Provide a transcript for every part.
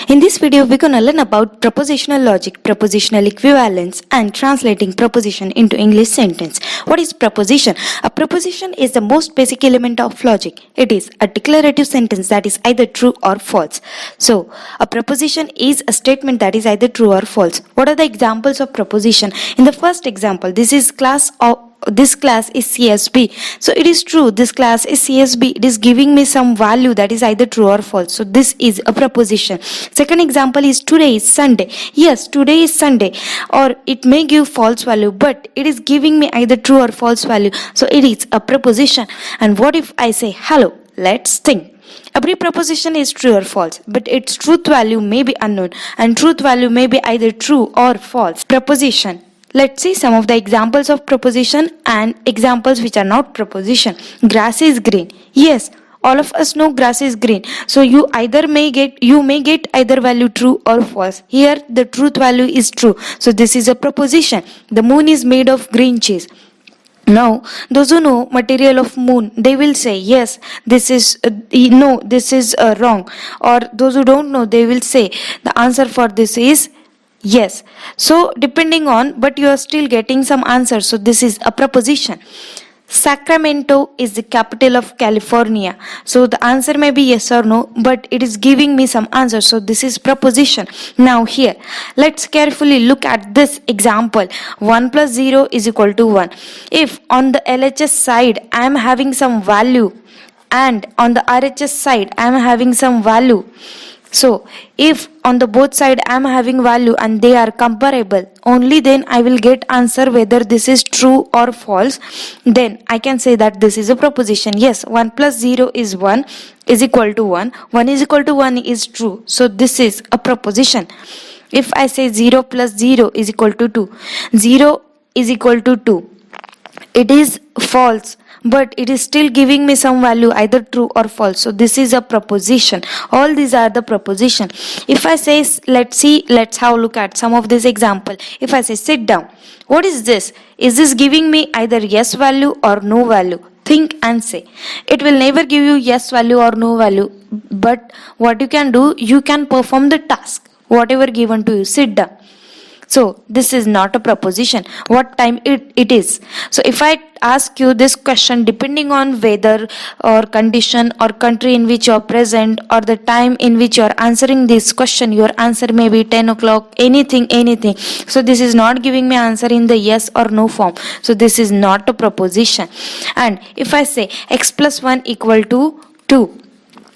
In this video, we're gonna learn about propositional logic, propositional equivalence, and translating proposition into English sentence. What is proposition? A proposition is the most basic element of logic. It is a declarative sentence that is either true or false. So, a proposition is a statement that is either true or false. What are the examples of proposition? In the first example, this class is CSB. So it is true, this class is CSB. It is giving me some value that is either true or false. So this is a proposition. Second example is today is Sunday. Yes, today is Sunday. Or it may give false value, but it is giving me either true or false value. So it is a proposition. And what if I say hello? Let's think. Every proposition is true or false, but its truth value may be unknown, and truth value may be either true or false. Proposition. Let's see some of the examples of proposition and examples which are not proposition. Grass is green. Yes, all of us know grass is green. So you may get either value true or false. Here the truth value is true. So this is a proposition. The moon is made of green cheese. Now, those who know material of moon, they will say yes, this is wrong. Or those who don't know, they will say the answer for this is yes. So depending on, but you are still getting some answers. So this is a proposition. Sacramento is the capital of California. So the answer may be yes or no, but it is giving me some answer. So this is proposition. Now here, let's carefully look at this example. 1 plus 0 is equal to 1. If on the LHS side I am having some value and on the RHS side I am having some value. So, if on the both side I am having value and they are comparable, only then I will get answer whether this is true or false. Then I can say that this is a proposition. Yes, 1 plus 0 is 1 is equal to 1. 1 is equal to 1 is true. So, this is a proposition. If I say 0 plus 0 is equal to 2, 0 is equal to 2, it is false, but it is still giving me some value either true or false. So this is a proposition. All these are the proposition. If I say, let's have a look at some of this example. If I say sit down, what is this? Is this giving me either yes value or no value? Think and say. It will never give you yes value or no value, but what you can do, you can perform the task, whatever given to you, sit down. So this is not a proposition. What time it is? So if I ask you this question, depending on weather or condition or country in which you are present or the time in which you are answering this question, your answer may be 10 o'clock, anything. So this is not giving me answer in the yes or no form. So this is not a proposition. And if I say x plus 1 equal to 2,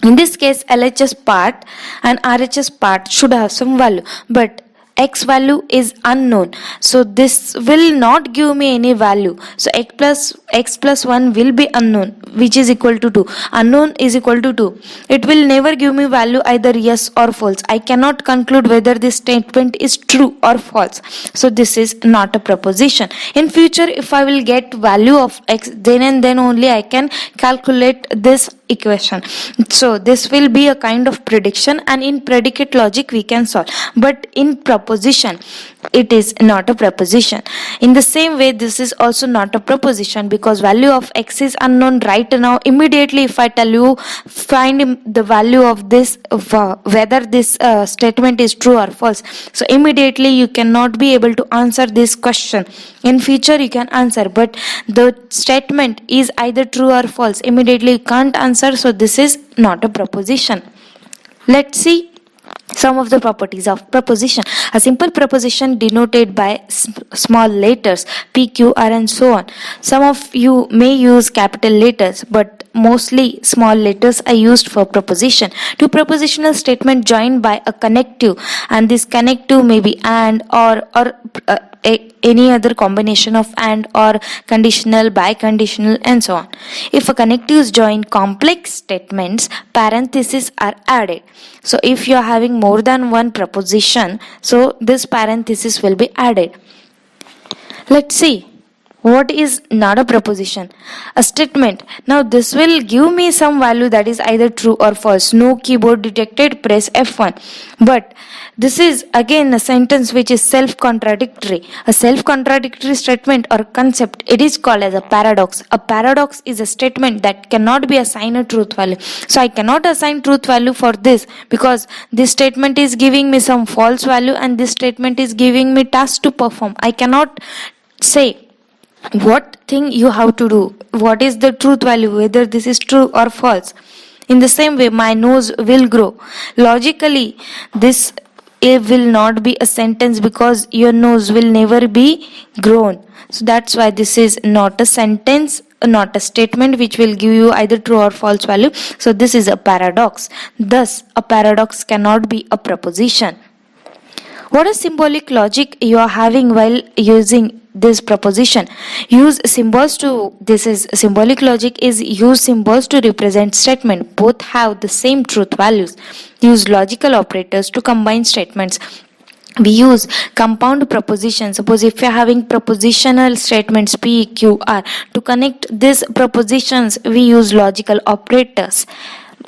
in this case LHS part and RHS part should have some value, but x value is unknown, so this will not give me any value. So x plus 1 will be unknown, which is equal to 2. Unknown is equal to 2. It will never give me value either yes or false. I cannot conclude whether this statement is true or false. So this is not a proposition. In future, if I will get value of x, then and then only I can calculate this equation. So this will be a kind of prediction, and in predicate logic we can solve, but in proposition it is not a proposition. In the same way, this is also not a proposition because value of x is unknown right now. Immediately if I tell you find the value of this, whether this statement is true or false, so immediately you cannot be able to answer this question. In future you can answer, but the statement is either true or false, immediately you can't answer. So this is not a proposition. Let's see some of the properties of proposition. A simple proposition denoted by small letters P, Q, R and so on. Some of you may use capital letters, but mostly small letters are used for proposition. Two propositional statement joined by a connective, and this connective may be and or any other combination of and or, conditional, biconditional and so on. If a connective is joined, complex statements, parentheses are added. So if you are having more than one proposition, so this parenthesis will be added. Let's see. What is not a proposition? A statement. Now this will give me some value that is either true or false. No keyboard detected, press F1. But this is again a sentence which is self-contradictory. A self-contradictory statement or concept, it is called as a paradox. A paradox is a statement that cannot be assigned a truth value. So I cannot assign truth value for this because this statement is giving me some false value and this statement is giving me task to perform. I cannot say what thing you have to do, what is the truth value, whether this is true or false. In the same way, my nose will grow. Logically, this it will not be a sentence because your nose will never be grown. So that's why this is not a sentence, not a statement which will give you either true or false value. So this is a paradox. Thus, a paradox cannot be a proposition. What is symbolic logic you are having while using this proposition? Use symbols to, this is symbolic logic is use symbols to represent statement. Both have the same truth values. Use logical operators to combine statements. We use compound propositions. Suppose if you are having propositional statements P, Q, R, to connect these propositions we use logical operators,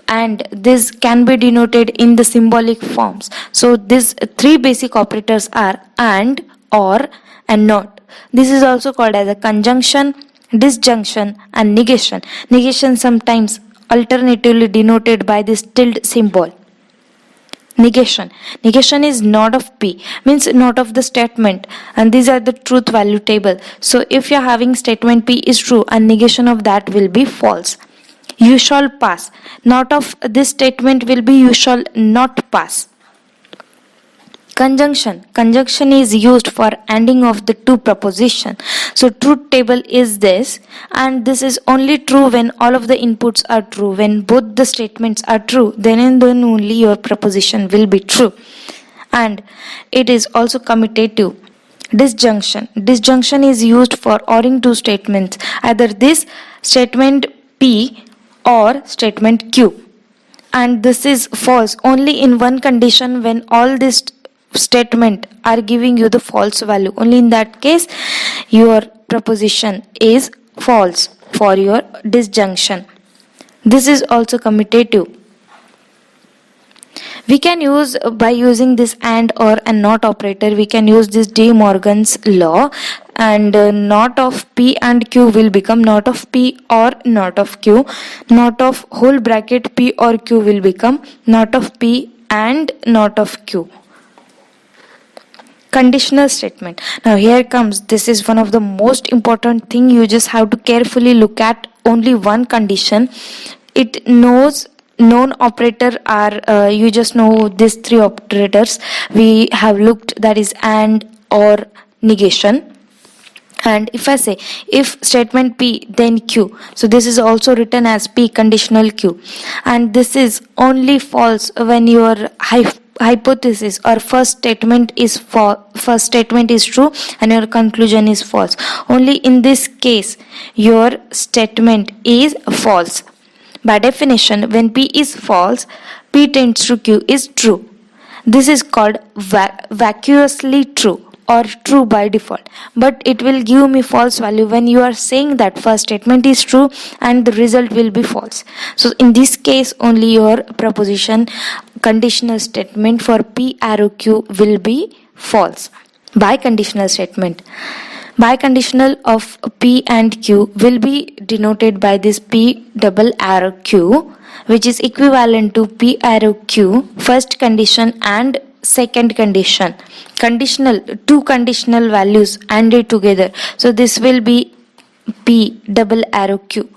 and this can be denoted in the symbolic forms. So these three basic operators are and, or, and not. This is also called as a conjunction, disjunction, and negation. Negation sometimes alternatively denoted by this tilde symbol. Negation. Negation is not of P, means not of the statement, and these are the truth value table. So if you are having statement P is true and negation of that will be false. You shall pass. Not of this statement will be you shall not pass. Conjunction. Conjunction is used for ending of the two proposition. So truth table is this, and this is only true when all of the inputs are true. When both the statements are true, then and then only your proposition will be true. And it is also commutative. Disjunction. Disjunction is used for ORing two statements, either this statement P or statement Q, and this is false only in one condition, when all these statement are giving you the false value. Only in that case your proposition is false for your disjunction. This is also commutative. We can use, by using this and, or, and not operator, we can use this De Morgan's law, and not of P and Q will become not of P or not of Q. Not of whole bracket P or Q will become not of P and not of Q. Conditional statement. Now here comes, this is one of the most important thing. You just have to carefully look at only one condition. It knows known operator are you just know these three operators we have looked, that is and, or, negation. And if I say if statement P then Q, so this is also written as P conditional Q, and this is only false when your hypothesis or first statement is true and your conclusion is false. Only in this case your statement is false. By definition, when P is false, P tends to Q is true. This is called vacuously true or true by default, but it will give me false value when you are saying that first statement is true and the result will be false. So in this case only your proposition conditional statement for P arrow Q will be false. Biconditional statement. Biconditional of P and Q will be denoted by this P double arrow Q, which is equivalent to P arrow Q first condition and second condition. Conditional, two conditional values ANDed together. So this will be P double arrow Q,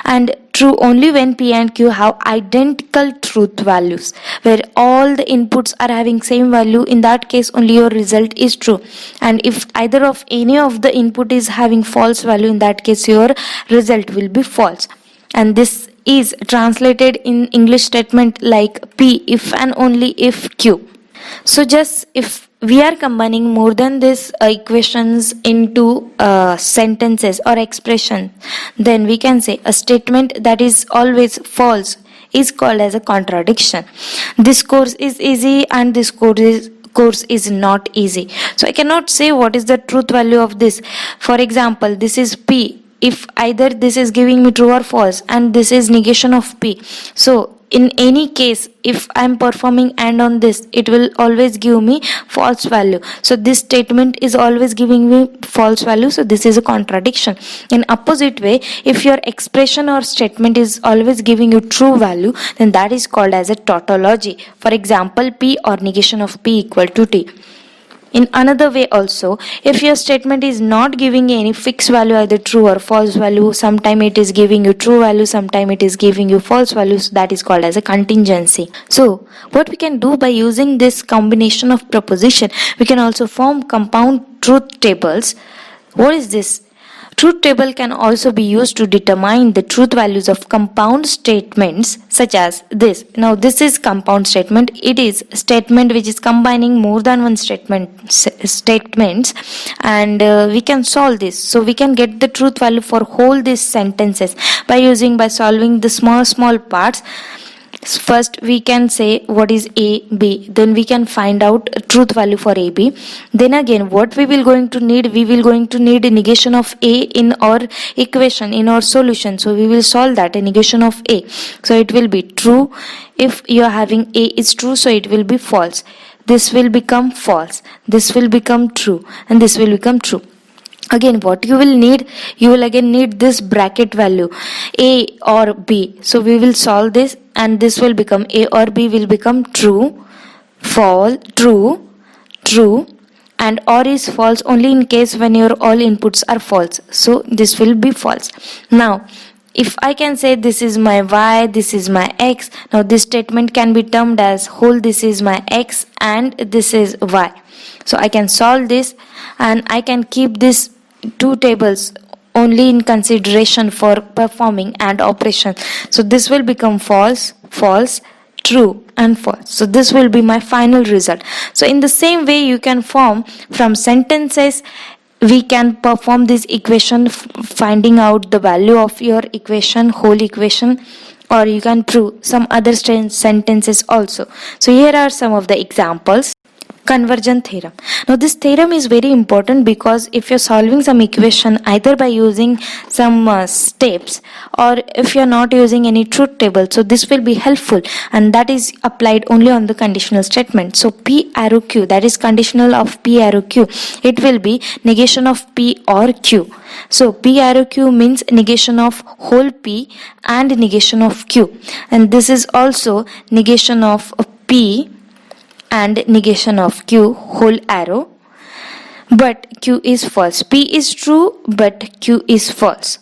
and true only when P and Q have identical truth values, where all the inputs are having same value. In that case only your result is true, and if either of any of the input is having false value, in that case your result will be false. And this is translated in English statement like P if and only if Q. So just if we are combining more than these equations into sentences or expression, then we can say a statement that is always false is called as a contradiction. This course is easy and this course course is not easy. So I cannot say what is the truth value of this. For example, this is P. If either this is giving me true or false, and this is negation of P. So in any case, if I am performing AND on this, it will always give me false value. So this statement is always giving me false value. So this is a contradiction. In opposite way, if your expression or statement is always giving you true value, then that is called as a tautology. For example, P or negation of P equal to T. In another way also, if your statement is not giving any fixed value, either true or false value, sometime it is giving you true value, sometime it is giving you false value, so that is called as a contingency. So what we can do by using this combination of proposition, we can also form compound truth tables. What is this? Truth table can also be used to determine the truth values of compound statements such as this. Now this is compound statement. It is statement which is combining more than one statements, and we can solve this. So we can get the truth value for whole these sentences by solving the small parts. First we can say what is A, B, then we can find out truth value for A, B. Then again what we will going to need a negation of A in our equation, in our solution. So we will solve that, a negation of A. So it will be true. If you are having A is true, so it will be false. This will become false, this will become true, and this will become true. Again what you will need, you will again need this bracket value, A or B. So we will solve this, and this will become A or B will become true, false, true, true, and or is false only in case when your all inputs are false. So this will be false. Now if I can say this is my Y, this is my X, now this statement can be termed as whole this is my X and this is Y. So I can solve this, and I can keep this two tables only in consideration for performing AND operation. So this will become false, false, true, and false. So this will be my final result. So in the same way you can form from sentences, we can perform this equation, finding out the value of your equation, whole equation, or you can prove some other sentences also. So here are some of the examples. Convergence theorem. Now this theorem is very important because if you're solving some equation either by using some steps, or if you're not using any truth table, so this will be helpful, and that is applied only on the conditional statement. So P arrow Q, that is conditional of P arrow Q, it will be negation of P or Q. So P arrow Q means negation of whole P and negation of Q, and this is also negation of P and negation of Q whole arrow, but Q is false. P is true but Q is false.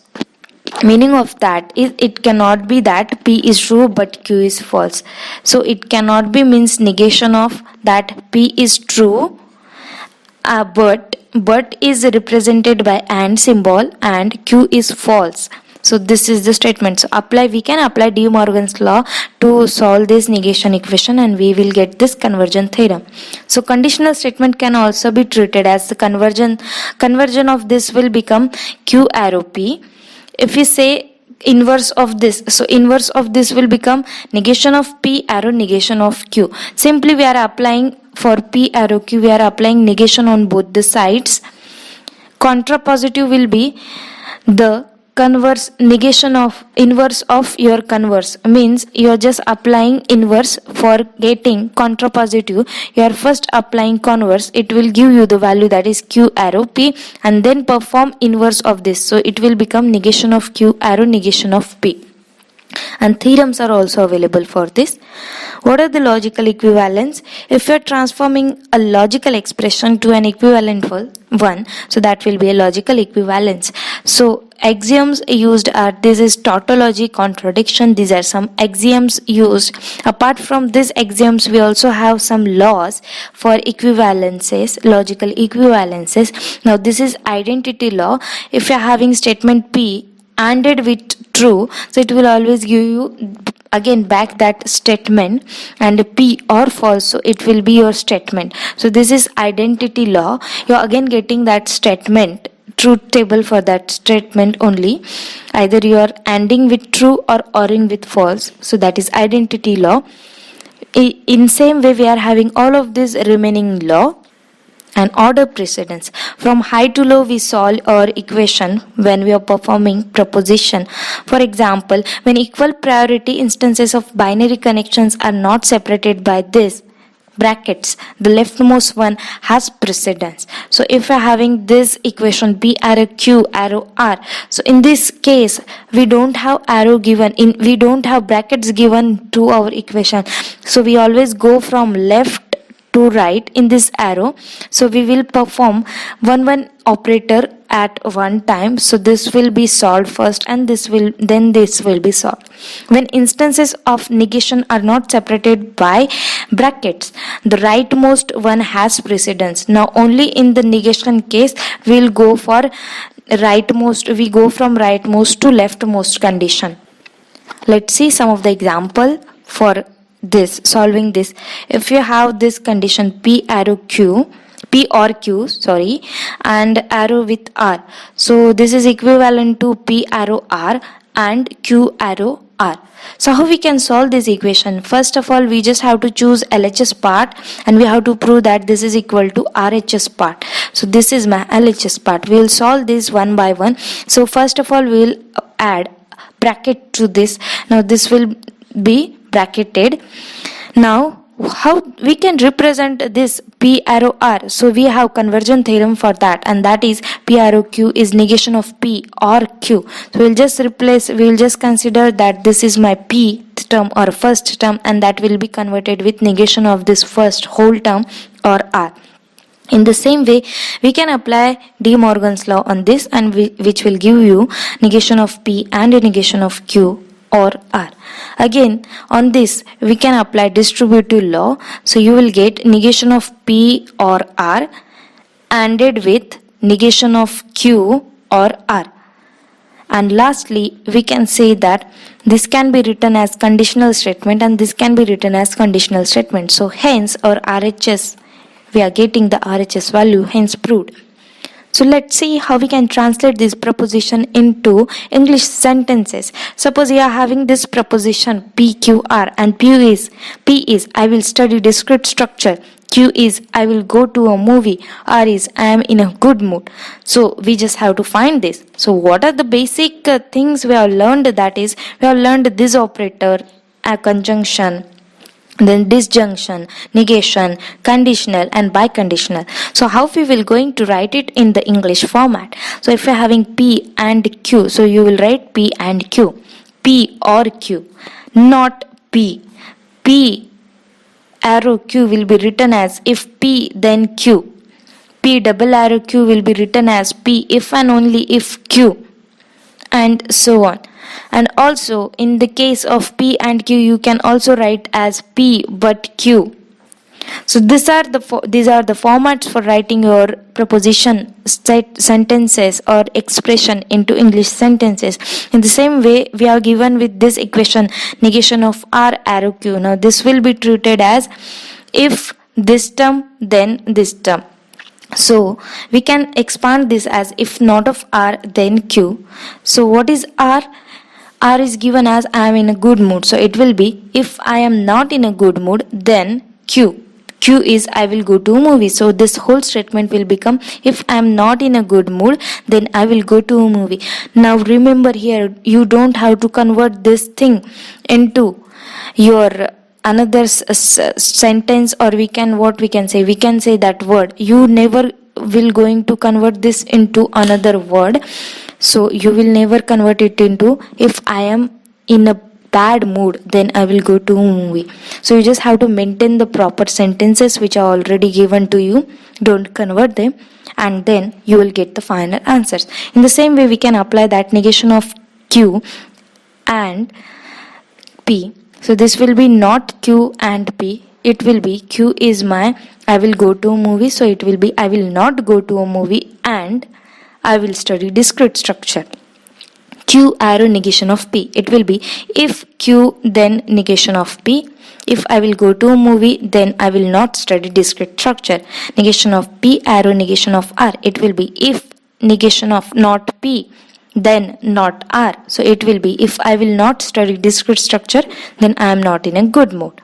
Meaning of that is it cannot be that P is true but Q is false. So it cannot be means negation of that P is true but is represented by AND symbol and Q is false. So this is the statement. So we can apply De Morgan's law to solve this negation equation, and we will get this convergence theorem. So conditional statement can also be treated as the conversion of this will become Q arrow P. If we say inverse of this, so inverse of this will become negation of P arrow negation of Q. Simply we are applying for P arrow Q, we are applying negation on both the sides. Contrapositive will be the converse negation of inverse of your converse, means you are just applying inverse. For getting contrapositive you are first applying converse, it will give you the value that is Q arrow P, and then perform inverse of this, so it will become negation of Q arrow negation of P. And theorems are also available for this. What are the logical equivalents? If you are transforming a logical expression to an equivalent one, so that will be a logical equivalence. So axioms used are, this is tautology, contradiction, these are some axioms used. Apart from these axioms we also have some laws for equivalences, logical equivalences. Now this is identity law. If you are having statement P ANDed with true, so it will always give you again back that statement, and P or false, so it will be your statement. So this is identity law. You are again getting that statement, truth table for that statement only. Either you are ANDing with true or ORing with false, so that is identity law. In same way, we are having all of this remaining law and order precedence. From high to low, we solve our equation when we are performing proposition. For example, when equal priority instances of binary connections are not separated by this brackets, the leftmost one has precedence. So if we're having this equation p arrow q arrow r, so in this case we don't have arrow given in, we don't have brackets given to our equation, so we always go from left to right in this arrow. So we will perform one operator at one time. So this will be solved first and this will be solved. When instances of negation are not separated by brackets, the rightmost one has precedence. Now only in the negation case we'll go for rightmost, we go from rightmost to leftmost condition. Let's see some of the example for this, solving this. If you have this condition p arrow q, p or q, sorry, and arrow with r, so this is equivalent to p arrow r and q arrow r. So how we can solve this equation? First of all, we just have to choose LHS part and we have to prove that this is equal to RHS part. So this is my LHS part. We will solve this one by one. So first of all, we will add bracket to this. Now this will be bracketed. Now how we can represent this p arrow r? So we have conversion theorem for that, and that is p arrow q is negation of p or q. So we'll just replace, we will just consider that this is my p term or first term, and that will be converted with negation of this first whole term or r. In the same way, we can apply De Morgan's law on this, and which will give you negation of p and a negation of q or r. Again, on this we can apply distributive law. So you will get negation of p or r ANDed with negation of q or r. And lastly, we can say that this can be written as conditional statement and this can be written as conditional statement. So hence our RHS, we are getting the RHS value, hence proved. So let's see how we can translate this proposition into English sentences. Suppose you are having this proposition PQR, and P is I will study discrete structure, Q is I will go to a movie, R is I am in a good mood. So we just have to find this. So what are the basic things we have learned? That is, we have learned this operator, a conjunction, then disjunction, negation, conditional and biconditional. So how we will going to write it in the English format? So if you're having P and Q, so you will write P and Q, P or Q, not P. P arrow Q will be written as if P then Q. P double arrow Q will be written as P if and only if Q, and so on. And also in the case of P and Q, you can also write as P but Q. So these are the formats for writing your proposition sentences or expression into English sentences. In the same way, we are given with this equation negation of R arrow Q. Now this will be treated as if this term then this term. So we can expand this as if not of R then Q. So what is R? R is given as I am in a good mood. So it will be if I am not in a good mood then Q. Q is I will go to a movie. So this whole statement will become if I am not in a good mood then I will go to a movie. Now remember here, you don't have to convert this thing into your another sentence, or we can say that word. You never will going to convert this into another word. So you will never convert it into if I am in a bad mood then I will go to a movie. So you just have to maintain the proper sentences which are already given to you. Don't convert them, and then you will get the final answers. In the same way, we can apply that negation of Q and P. So this will be not Q and P. It will be Q is my I will go to a movie. So it will be I will not go to a movie and I will study discrete structure. Q arrow negation of P. It will be if Q then negation of P. If I will go to a movie then I will not study discrete structure. Negation of P arrow negation of R. It will be if negation of not P then not R. So it will be if I will not study discrete structure then I am not in a good mood.